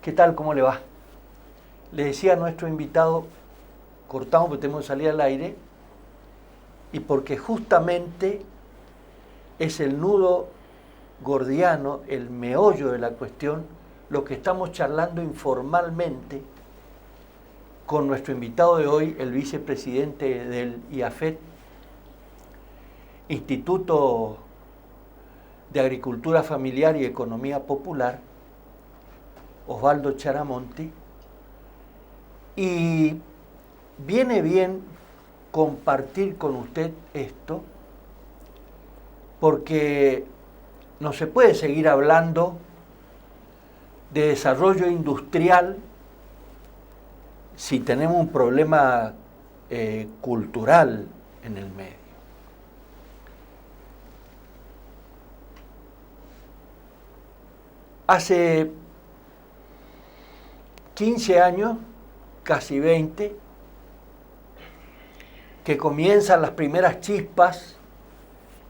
¿Qué tal? ¿Cómo le va? Le decía a nuestro invitado, cortamos porque tenemos que salir al aire, y porque justamente es el nudo gordiano, el meollo de la cuestión, lo que estamos charlando informalmente con nuestro invitado de hoy, el vicepresidente del IAFET, Instituto de Agricultura Familiar y Economía Popular, Osvaldo Charamonti, y viene bien compartir con usted esto porque no se puede seguir hablando de desarrollo industrial si tenemos un problema cultural en el medio. Hace 15 años, casi 20, que comienzan las primeras chispas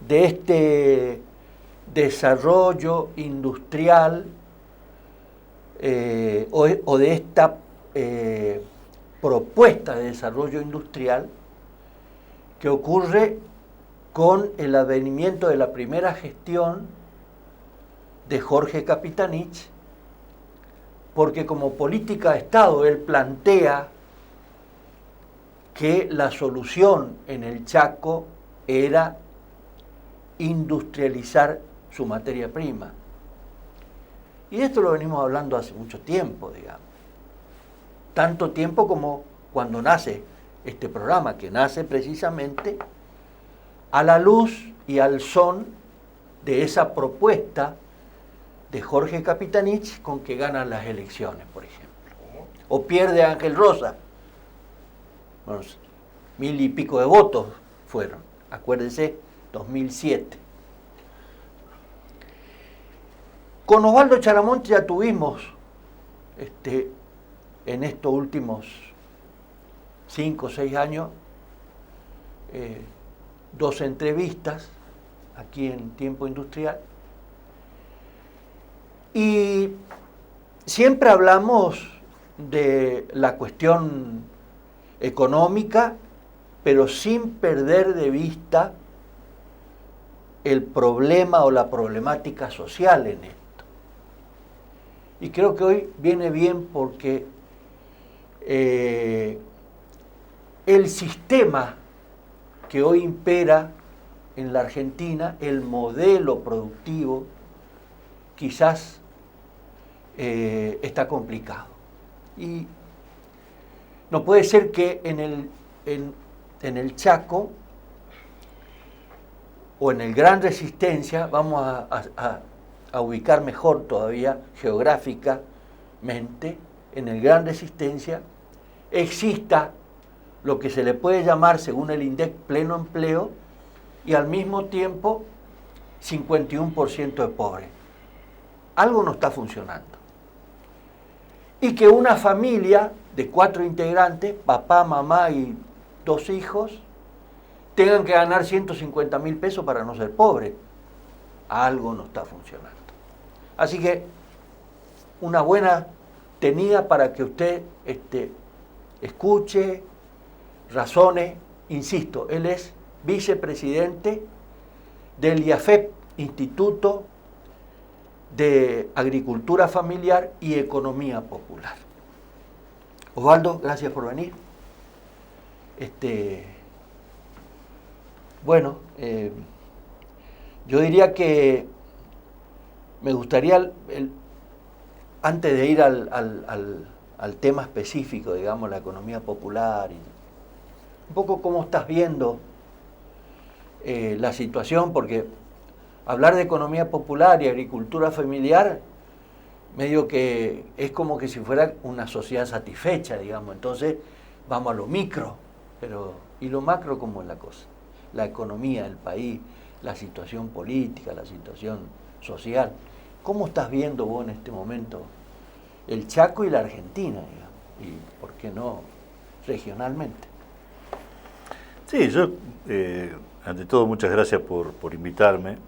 de este desarrollo industrial o de esta propuesta de desarrollo industrial que ocurre con el advenimiento de la primera gestión de Jorge Capitanich, porque como política de Estado él plantea que la solución en el Chaco era industrializar su materia prima. Y esto lo venimos hablando hace mucho tiempo, digamos. Tanto tiempo como cuando nace este programa, que nace precisamente a la luz y al son de esa propuesta de Jorge Capitanich con que ganan las elecciones, por ejemplo. O pierde Ángel Rosa. Bueno, 1000 y pico de votos fueron, acuérdense, 2007. Con Osvaldo Charamonti ya tuvimos en estos últimos 5 o 6 años 2 entrevistas aquí en Tiempo Industrial y siempre hablamos de la cuestión económica, pero sin perder de vista el problema o la problemática social en esto. Y creo que hoy viene bien porque el sistema que hoy impera en la Argentina, el modelo productivo, quizás está complicado. Y no puede ser que en el Chaco o en el Gran Resistencia, vamos a ubicar mejor todavía geográficamente, en el Gran Resistencia, exista lo que se le puede llamar, según el INDEC, pleno empleo, y al mismo tiempo 51% de pobres. Algo no está funcionando. Y que una familia de 4 integrantes, papá, mamá y 2 hijos, tengan que ganar 150.000 pesos para no ser pobre. Algo no está funcionando. Así que una buena tenida para que usted escuche, razone. Insisto, él es vicepresidente del IAFEP, Instituto de Agricultura Familiar y Economía Popular. Osvaldo, gracias por venir. Bueno, yo diría que me gustaría, antes de ir al tema específico, digamos, la economía popular, y un poco cómo estás viendo la situación, porque hablar de economía popular y agricultura familiar, medio que es como que si fuera una sociedad satisfecha, digamos. Entonces, vamos a lo micro, ¿y lo macro cómo es la cosa? La economía del país, la situación política, la situación social. ¿Cómo estás viendo vos en este momento el Chaco y la Argentina, digamos? Y, ¿por qué no, regionalmente? Sí, yo, ante todo, muchas gracias por invitarme.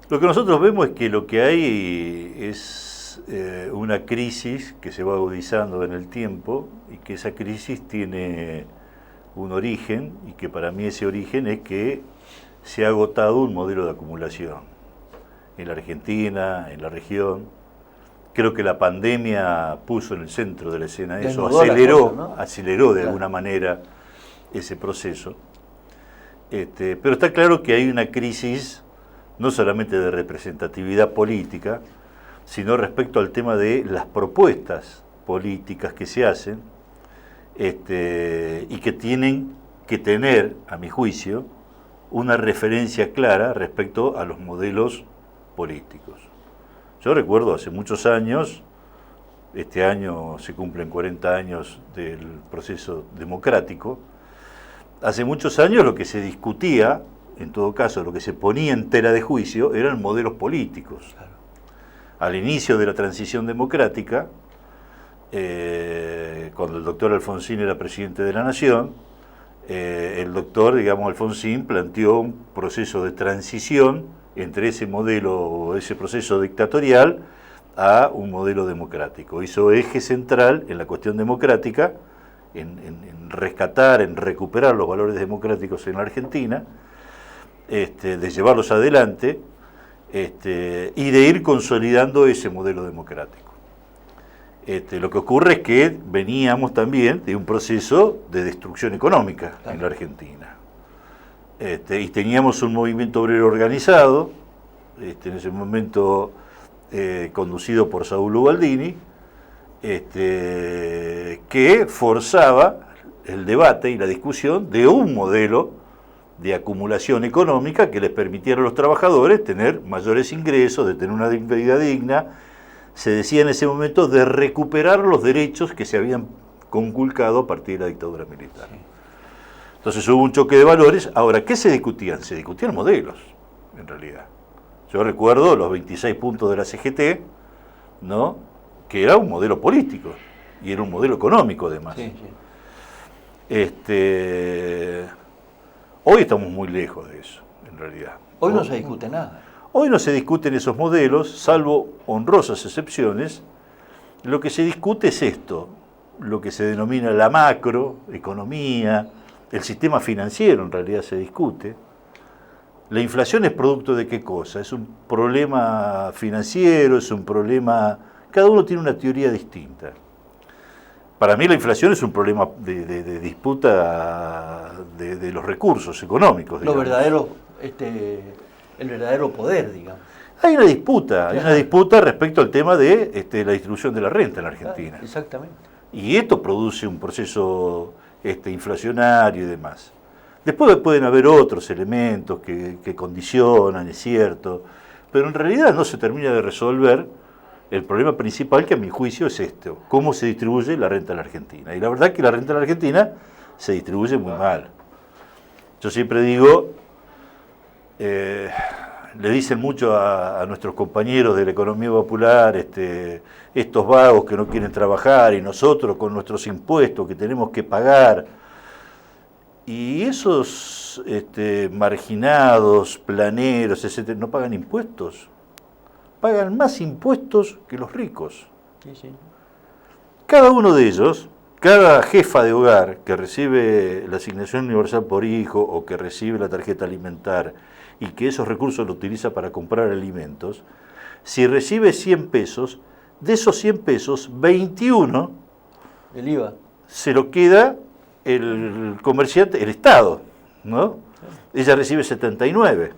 Lo que nosotros vemos es que lo que hay es es una crisis que se va agudizando en el tiempo y que esa crisis tiene un origen y que para mí ese origen es que se ha agotado un modelo de acumulación en la Argentina, en la región. Creo que la pandemia puso en el centro de la escena eso, aceleró de alguna manera ese proceso. Pero está claro que hay una crisis no solamente de representatividad política, sino respecto al tema de las propuestas políticas que se hacen y que tienen que tener, a mi juicio, una referencia clara respecto a los modelos políticos. Yo recuerdo hace muchos años, este año se cumplen 40 años del proceso democrático, hace muchos años lo que se discutía, en todo caso lo que se ponía en tela de juicio, eran modelos políticos. Claro. Al inicio de la transición democrática, cuando el doctor Alfonsín era presidente de la Nación, el doctor, Alfonsín planteó un proceso de transición entre ese modelo, ese proceso dictatorial, a un modelo democrático. Hizo eje central en la cuestión democrática, en rescatar, en recuperar los valores democráticos en la Argentina, de llevarlos adelante y de ir consolidando ese modelo democrático. Lo que ocurre es que veníamos también de un proceso de destrucción económica en la Argentina. Y teníamos un movimiento obrero organizado, en ese momento conducido por Saúl Ubaldini, que forzaba el debate y la discusión de un modelo de acumulación económica que les permitiera a los trabajadores tener mayores ingresos, de tener una vida digna. Se decía en ese momento de recuperar los derechos que se habían conculcado a partir de la dictadura militar. Sí. Entonces hubo un choque de valores. Ahora, ¿qué se discutían? Se discutían modelos, en realidad. Yo recuerdo los 26 puntos de la CGT, ¿no?, que era un modelo político y era un modelo económico además. Sí, sí. Hoy estamos muy lejos de eso, en realidad. Hoy no se discute nada. Hoy no se discuten esos modelos, salvo honrosas excepciones. Lo que se discute es esto, lo que se denomina la macroeconomía, el sistema financiero en realidad se discute. La inflación es producto de qué cosa, es un problema financiero, es un problema... Cada uno tiene una teoría distinta. Para mí la inflación es un problema de disputa de los recursos económicos. El verdadero poder, digamos. Hay una disputa respecto al tema de la distribución de la renta en la Argentina. Claro, exactamente. Y esto produce un proceso inflacionario y demás. Después pueden haber otros elementos que condicionan, es cierto, pero en realidad no se termina de resolver el problema principal, que a mi juicio es esto: cómo se distribuye la renta en la Argentina. Y la verdad es que la renta en la Argentina se distribuye muy mal. Yo siempre digo, le dicen mucho a nuestros compañeros de la economía popular, estos vagos que no quieren trabajar, y nosotros con nuestros impuestos que tenemos que pagar. Y esos marginados, planeros, etcétera, no pagan impuestos. Pagan más impuestos que los ricos. Sí, sí. Cada uno de ellos, cada jefa de hogar que recibe la asignación universal por hijo o que recibe la tarjeta alimentar y que esos recursos lo utiliza para comprar alimentos, si recibe 100 pesos, de esos 100 pesos, 21 el IVA se lo queda el comerciante, el Estado, ¿no? Ella recibe 79.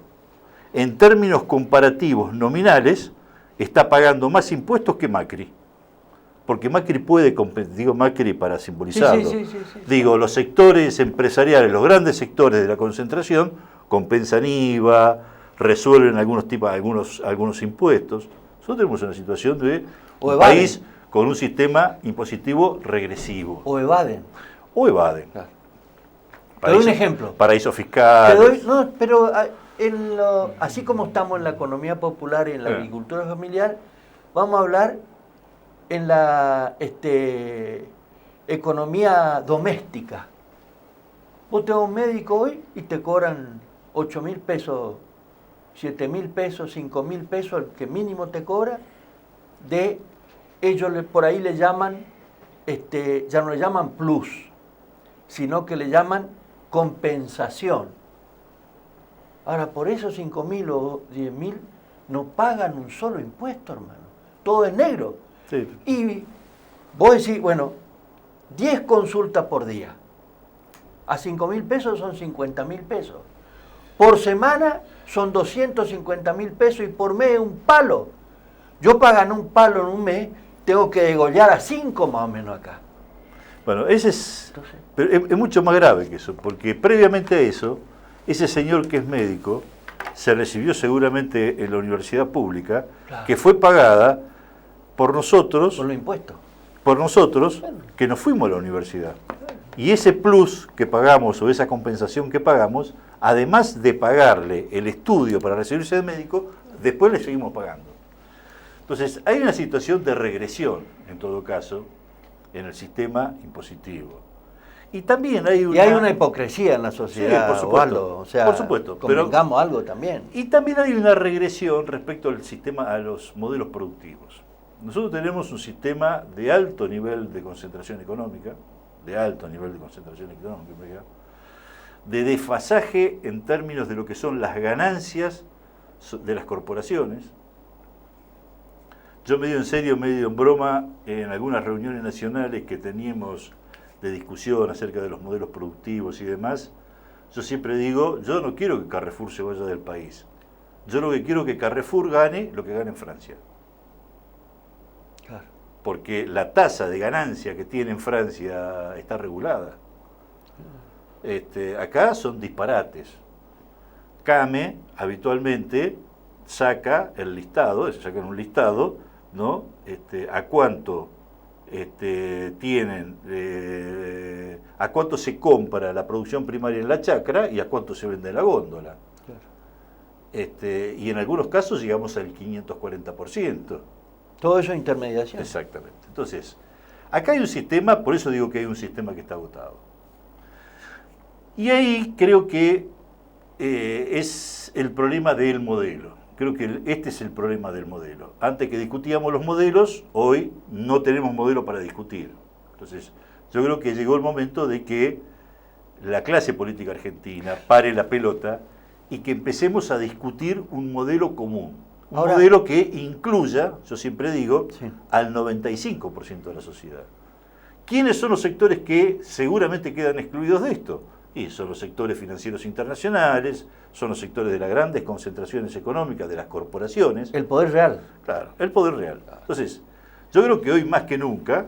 En términos comparativos nominales, está pagando más impuestos que Macri. Porque Macri puede, digo Macri para simbolizarlo, sí. Los sectores empresariales, los grandes sectores de la concentración, compensan IVA, resuelven algunos impuestos. Nosotros tenemos una situación de un país con un sistema impositivo regresivo. O evaden. Claro. Te doy un ejemplo. Paraísos fiscales. Así como estamos en la economía popular y en la agricultura familiar, vamos a hablar en la economía doméstica. Vos te vas a un médico hoy y te cobran 8.000 pesos, 7.000 pesos, 5.000 pesos, el que mínimo te cobra, de ellos por ahí le llaman, ya no le llaman plus, sino que le llaman compensación. Ahora, por esos 5.000 o 10.000 no pagan un solo impuesto, hermano. Todo es negro. Sí. Y vos decís, bueno, 10 consultas por día. A 5.000 pesos son 50.000 pesos. Por semana son 250.000 pesos y por mes un palo. Yo para ganar un palo en un mes tengo que degollar a 5 más o menos acá. Bueno, ese es, Entonces, pero es mucho más grave que eso, porque previamente a eso, ese señor que es médico se recibió seguramente en la universidad pública, claro, que fue pagada por nosotros, por los impuestos. Que nos fuimos a la universidad. Y ese plus que pagamos o esa compensación que pagamos, además de pagarle el estudio para recibirse de médico, después le seguimos pagando. Entonces, hay una situación de regresión, en todo caso, en el sistema impositivo. Y también hay una hipocresía en la sociedad, sí, por supuesto, Osvaldo. O sea, por supuesto, convengamos algo también. Y también hay una regresión respecto al sistema, a los modelos productivos. Nosotros tenemos un sistema de alto nivel de concentración económica, de desfasaje en términos de lo que son las ganancias de las corporaciones. Yo medio en serio, medio en broma, en algunas reuniones nacionales que teníamos de discusión acerca de los modelos productivos y demás, yo siempre digo, yo no quiero que Carrefour se vaya del país. Yo lo que quiero es que Carrefour gane lo que gana en Francia. Claro. Porque la tasa de ganancia que tiene en Francia está regulada. Acá son disparates. CAME habitualmente saca el listado, sacan un listado, ¿no? A cuánto tienen, a cuánto se compra la producción primaria en la chacra y a cuánto se vende en la góndola. Claro. Y en algunos casos llegamos al 540%. Todo eso es intermediación. Exactamente. Entonces, acá hay un sistema, por eso digo que hay un sistema que está agotado. Y ahí creo que es el problema del modelo. Creo que este es el problema del modelo. Antes que discutíamos los modelos, hoy no tenemos modelo para discutir. Entonces, yo creo que llegó el momento de que la clase política argentina pare la pelota y que empecemos a discutir un modelo común. Un modelo que incluya, yo siempre digo, sí, al 95% de la sociedad. ¿Quiénes son los sectores que seguramente quedan excluidos de esto? Y son los sectores financieros internacionales, son los sectores de las grandes concentraciones económicas, de las corporaciones. El poder real. Claro, el poder real. Entonces, yo creo que hoy más que nunca,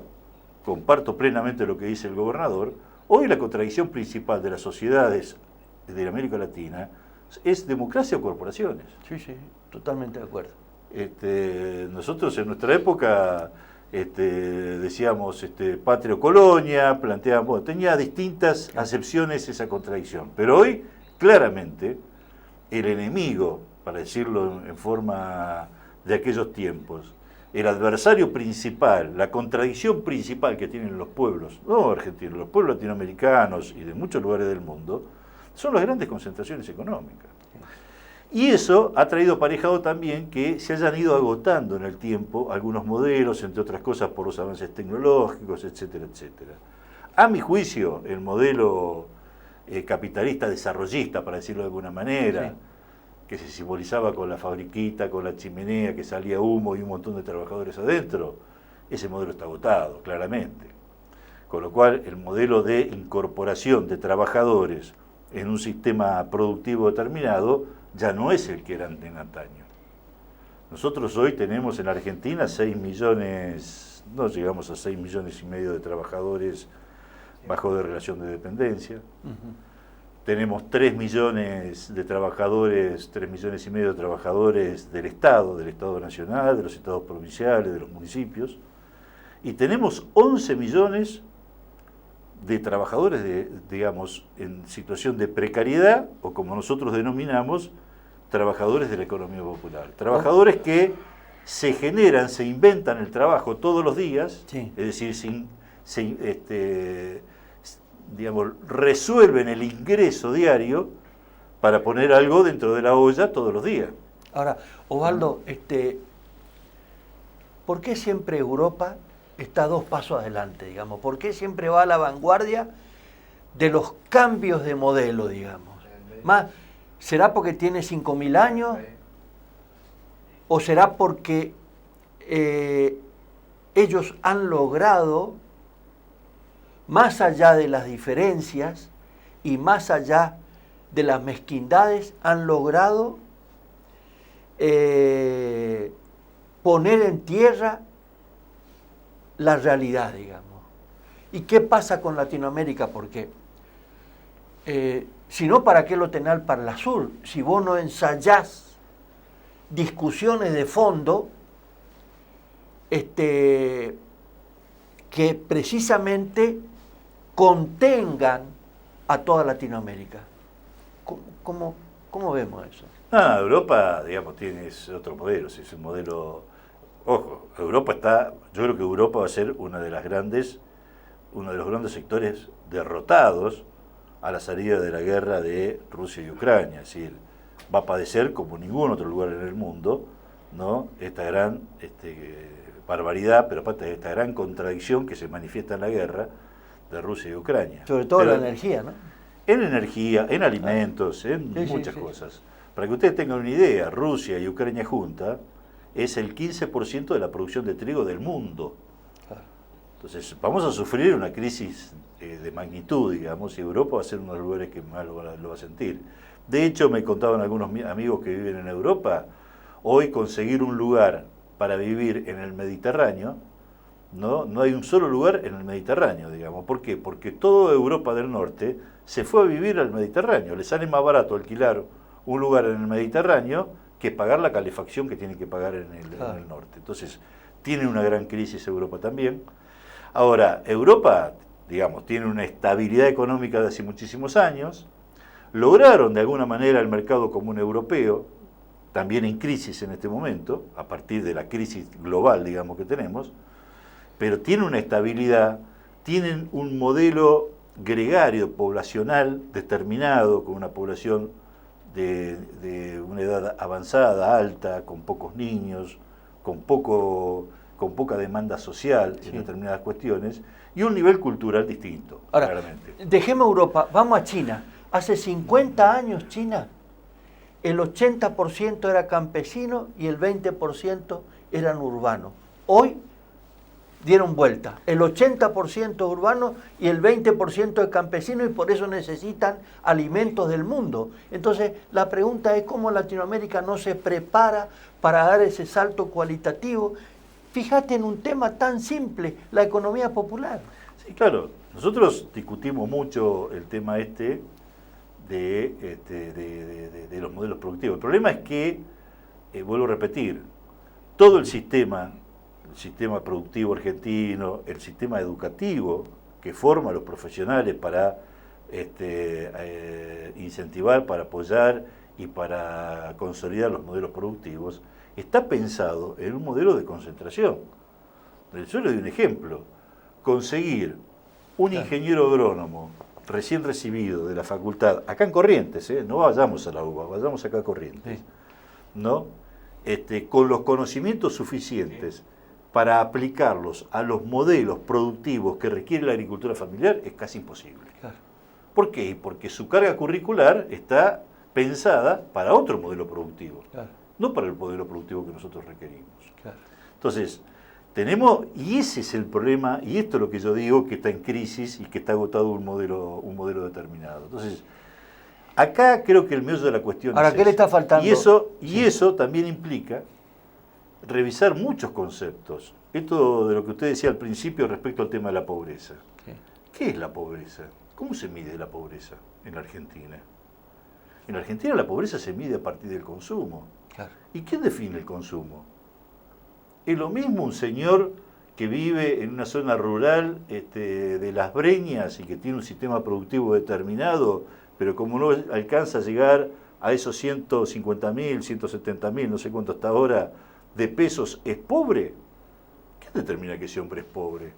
comparto plenamente lo que dice el gobernador, hoy la contradicción principal de las sociedades de América Latina es democracia o corporaciones. Sí, sí, totalmente de acuerdo. Nosotros en nuestra época decíamos patria o colonia, planteábamos, tenía distintas acepciones esa contradicción, pero hoy claramente el enemigo, para decirlo en forma de aquellos tiempos, el adversario principal, la contradicción principal que tienen los pueblos, no argentinos, los pueblos latinoamericanos y de muchos lugares del mundo, son las grandes concentraciones económicas. Y eso ha traído aparejado también que se hayan ido agotando en el tiempo algunos modelos, entre otras cosas por los avances tecnológicos, etcétera, etcétera. A mi juicio, el modelo capitalista desarrollista, para decirlo de alguna manera, sí, que se simbolizaba con la fabriquita, con la chimenea, que salía humo y un montón de trabajadores adentro, ese modelo está agotado, claramente. Con lo cual, el modelo de incorporación de trabajadores en un sistema productivo determinado ya no es el que era en antaño. Nosotros hoy tenemos en Argentina 6 millones, no llegamos a 6 millones y medio de trabajadores bajo de relación de dependencia. Tenemos 3 millones de trabajadores, 3 millones y medio de trabajadores del Estado Nacional, de los estados provinciales, de los municipios. Y tenemos 11 millones de trabajadores, digamos, en situación de precariedad, o como nosotros denominamos, trabajadores de la economía popular. Trabajadores que se generan, se inventan el trabajo todos los días, sí, es decir, digamos, resuelven el ingreso diario para poner algo dentro de la olla todos los días. Ahora, Osvaldo, ¿por qué siempre Europa está 2 pasos adelante, digamos? ¿Por qué siempre va a la vanguardia de los cambios de modelo, digamos? Más, ¿será porque tiene 5.000 años? ¿O será porque ellos han logrado, más allá de las diferencias y más allá de las mezquindades, han logrado poner en tierra la realidad, digamos? ¿Y qué pasa con Latinoamérica? Porque si no, ¿para qué lo tenés para la sur? Si vos no ensayás discusiones de fondo que precisamente contengan a toda Latinoamérica. ¿Cómo vemos eso? Europa, digamos, tiene otro modelo, es un modelo. Ojo, yo creo que Europa va a ser uno de los grandes sectores derrotados a la salida de la guerra de Rusia y Ucrania. Es decir, va a padecer, como ningún otro lugar en el mundo, ¿no?, esta gran barbaridad, pero aparte de esta gran contradicción que se manifiesta en la guerra de Rusia y Ucrania. Sobre todo la energía, ¿no? En energía, en alimentos, en muchas cosas. Para que ustedes tengan una idea, Rusia y Ucrania juntas es el 15% de la producción de trigo del mundo. Claro. Entonces, vamos a sufrir una crisis de magnitud, digamos, y Europa va a ser uno de los lugares que más lo va a sentir. De hecho, me contaban algunos amigos que viven en Europa, hoy conseguir un lugar para vivir en el Mediterráneo, no hay un solo lugar en el Mediterráneo, digamos. ¿Por qué? Porque toda Europa del Norte se fue a vivir al Mediterráneo. Le sale más barato alquilar un lugar en el Mediterráneo que pagar la calefacción que tienen que pagar en el norte. Entonces, tiene una gran crisis Europa también. Ahora, Europa, digamos, tiene una estabilidad económica de hace muchísimos años. Lograron de alguna manera el mercado común europeo, también en crisis en este momento, a partir de la crisis global, digamos, que tenemos, pero tienen una estabilidad, tienen un modelo gregario, poblacional, determinado, con una población de una edad avanzada, alta, con pocos niños, con poca demanda social en determinadas cuestiones, y un nivel cultural distinto. Ahora, claramente. Dejemos Europa, vamos a China. Hace 50 años China, el 80% era campesino y el 20% eran urbanos. Hoy dieron vuelta, el 80% urbano y el 20% es campesino, y por eso necesitan alimentos del mundo. Entonces, la pregunta es cómo Latinoamérica no se prepara para dar ese salto cualitativo. Fíjate en un tema tan simple, la economía popular. Sí, claro, nosotros discutimos mucho el tema de los modelos productivos. El problema es que, vuelvo a repetir, todo el sistema productivo argentino, el sistema educativo que forma a los profesionales para incentivar, para apoyar y para consolidar los modelos productivos, está pensado en un modelo de concentración. Yo le doy un ejemplo. Conseguir un ingeniero agrónomo recién recibido de la facultad, acá en Corrientes, no vayamos a la UBA, vayamos acá a Corrientes, ¿no? Con los conocimientos suficientes para aplicarlos a los modelos productivos que requiere la agricultura familiar es casi imposible. Claro. ¿Por qué? Porque su carga curricular está pensada para otro modelo productivo, claro, no para el modelo productivo que nosotros requerimos. Claro. Entonces, y ese es el problema, y esto es lo que yo digo, que está en crisis y que está agotado un modelo determinado. Entonces, acá creo que el meollo de la cuestión ¿Ahora qué le está faltando? Y eso también implica revisar muchos conceptos. Esto de lo que usted decía al principio respecto al tema de la pobreza. Sí. ¿Qué es la pobreza? ¿Cómo se mide la pobreza en la Argentina? En la Argentina la pobreza se mide a partir del consumo. Claro. ¿Y quién define el consumo? Es lo mismo un señor que vive en una zona rural de Las Breñas y que tiene un sistema productivo determinado, pero como no alcanza a llegar a esos 150.000, 170.000, no sé cuánto hasta ahora, de pesos, ¿es pobre? ¿Quién determina que ese hombre es pobre?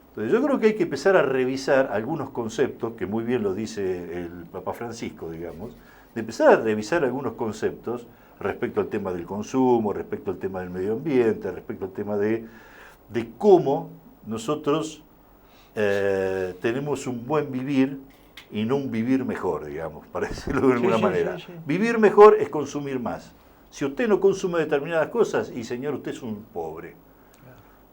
Entonces yo creo que hay que empezar a revisar algunos conceptos, que muy bien lo dice el Papa Francisco, digamos, de empezar a revisar algunos conceptos respecto al tema del consumo, respecto al tema del medio ambiente, respecto al tema de cómo nosotros tenemos un buen vivir y no un vivir mejor, digamos, para decirlo de alguna manera. Sí. Vivir mejor es consumir más. Si usted no consume determinadas cosas, y señor, usted es un pobre.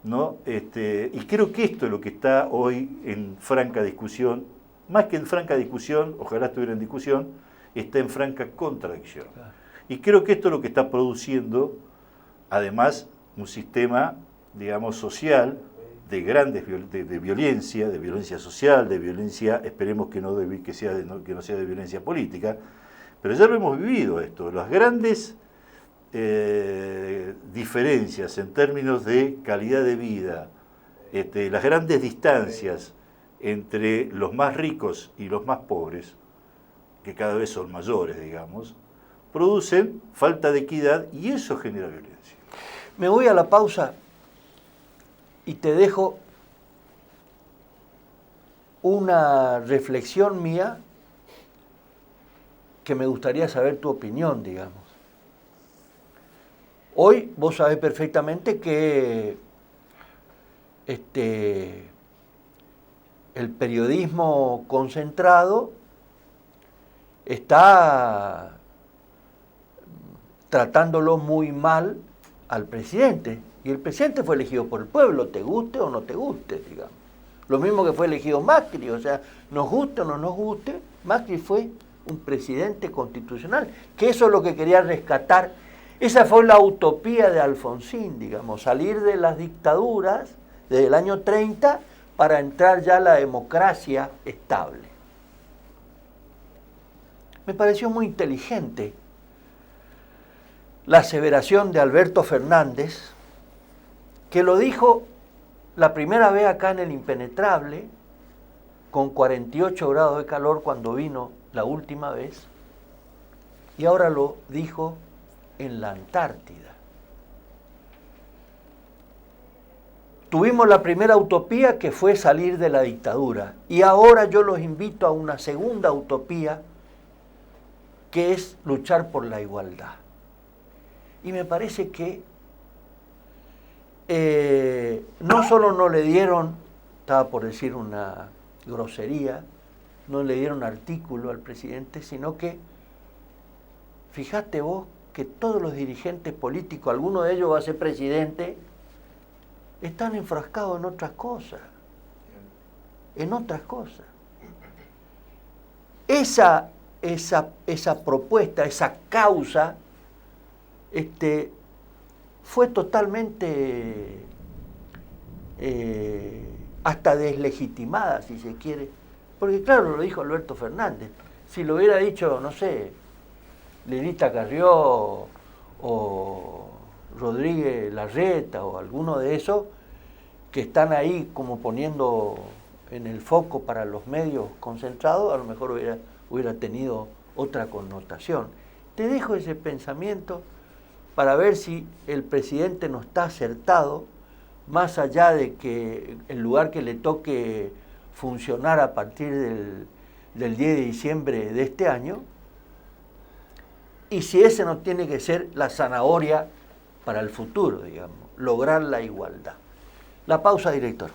¿No? Y creo que esto es lo que está hoy en franca discusión, más que en franca discusión, ojalá estuviera en discusión, está en franca contradicción. Claro. Y creo que esto es lo que está produciendo, además, un sistema, digamos, social de grandes de violencia social, de violencia, esperemos que no sea de violencia política, pero ya lo hemos vivido esto, las grandes diferencias en términos de calidad de vida, las grandes distancias entre los más ricos y los más pobres, que cada vez son mayores, digamos, producen falta de equidad y eso genera violencia. Me voy a la pausa y te dejo una reflexión mía que me gustaría saber tu opinión, digamos. Hoy vos sabés perfectamente que el periodismo concentrado está tratándolo muy mal al presidente. Y el presidente fue elegido por el pueblo, te guste o no te guste, digamos. Lo mismo que fue elegido Macri, o sea, nos guste o no nos guste, Macri fue un presidente constitucional, que eso es lo que quería rescatar. Esa fue la utopía de Alfonsín, digamos, salir de las dictaduras desde el año 30 para entrar ya a la democracia estable. Me pareció muy inteligente la aseveración de Alberto Fernández, que lo dijo la primera vez acá en el Impenetrable, con 48 grados de calor cuando vino la última vez, y ahora lo dijo en la Antártida. Tuvimos la primera utopía que fue salir de la dictadura, y ahora yo los invito a una segunda utopía que es luchar por la igualdad. Y me parece que no solo no le dieron, estaba por decir una grosería, no le dieron artículo al presidente, sino que, fíjate vos, que todos los dirigentes políticos, alguno de ellos va a ser presidente, están enfrascados en otras cosas. En otras cosas. Esa propuesta, esa causa, fue totalmente hasta deslegitimada, si se quiere. Porque claro, lo dijo Alberto Fernández. Si lo hubiera dicho, no sé, Lelita Carrió o Rodríguez Larreta o alguno de esos que están ahí como poniendo en el foco para los medios concentrados, a lo mejor hubiera tenido otra connotación. Te dejo ese pensamiento para ver si el presidente no está acertado, más allá de que el lugar que le toque funcionar a partir del 10 de diciembre de este año, y si ese no tiene que ser la zanahoria para el futuro, digamos, lograr la igualdad. La pausa, director.